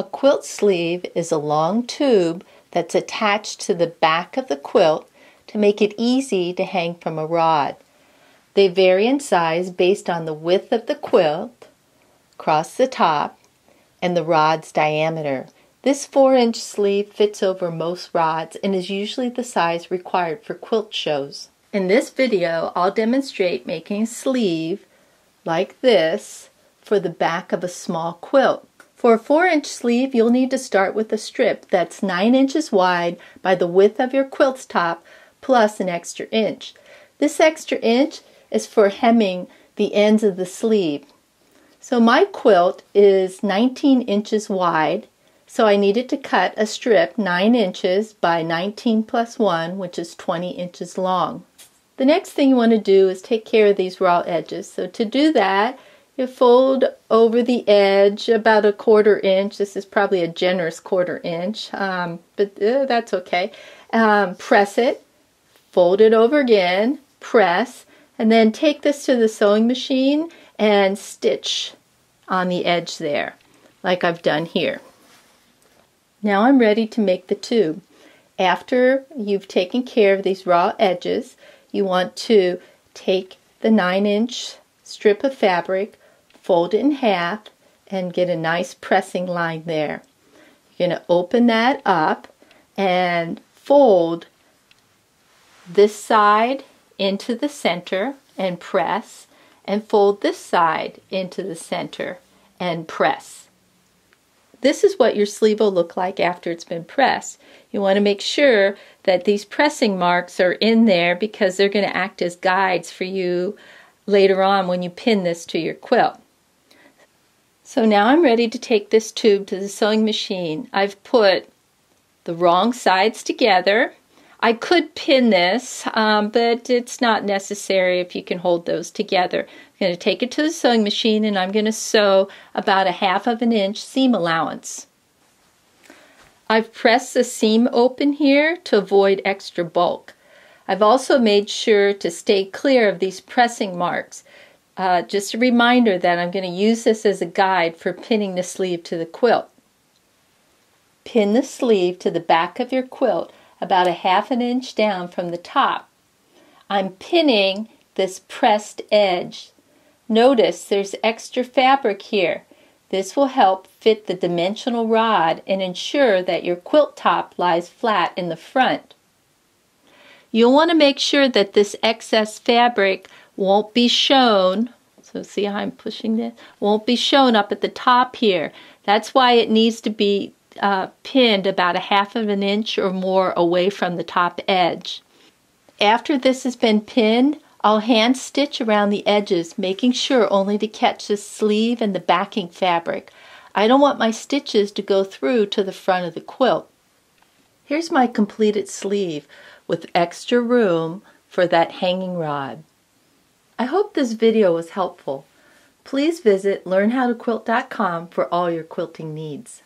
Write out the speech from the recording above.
A quilt sleeve is a long tube that's attached to the back of the quilt to make it easy to hang from a rod. They vary in size based on the width of the quilt, across the top, and the rod's diameter. This 4-inch sleeve fits over most rods and is usually the size required for quilt shows. In this video, I'll demonstrate making a sleeve like this for the back of a small quilt. For a 4-inch sleeve, you'll need to start with a strip that's 9 inches wide by the width of your quilt's top plus an extra inch. This extra inch is for hemming the ends of the sleeve. So my quilt is 19 inches wide, so I needed to cut a strip 9 inches by 19 plus 1, which is 20 inches long. The next thing you want to do is take care of these raw edges. So to do that, you fold over the edge about a 1/4 inch. This is probably a generous 1/4 inch, but that's okay. Press it, fold it over again, press, and then take this to the sewing machine and stitch on the edge there, like I've done here. Now I'm ready to make the tube. After you've taken care of these raw edges, you want to take the 9-inch strip of fabric, fold it in half, and get a nice pressing line there. You're going to open that up and fold this side into the center and press, and fold this side into the center and press. This is what your sleeve will look like after it's been pressed. You want to make sure that these pressing marks are in there because they're going to act as guides for you later on when you pin this to your quilt. So now I'm ready to take this tube to the sewing machine. I've put the wrong sides together. I could pin this, but it's not necessary if you can hold those together. I'm going to take it to the sewing machine and I'm going to sew about a 1/2 inch seam allowance. I've pressed the seam open here to avoid extra bulk. I've also made sure to stay clear of these pressing marks. Just a reminder that I'm going to use this as a guide for pinning the sleeve to the quilt. Pin the sleeve to the back of your quilt about a 1/2 inch down from the top. I'm pinning this pressed edge. Notice there's extra fabric here. This will help fit the dimensional rod and ensure that your quilt top lies flat in the front. You'll want to make sure that this excess fabric won't be shown. So see how I'm pushing this? Won't be shown up at the top here. That's why it needs to be pinned about a 1/2 inch or more away from the top edge. After this has been pinned, I'll hand stitch around the edges, making sure only to catch the sleeve and the backing fabric. I don't want my stitches to go through to the front of the quilt. Here's my completed sleeve with extra room for that hanging rod. I hope this video was helpful. Please visit learnhowtoquilt.com for all your quilting needs.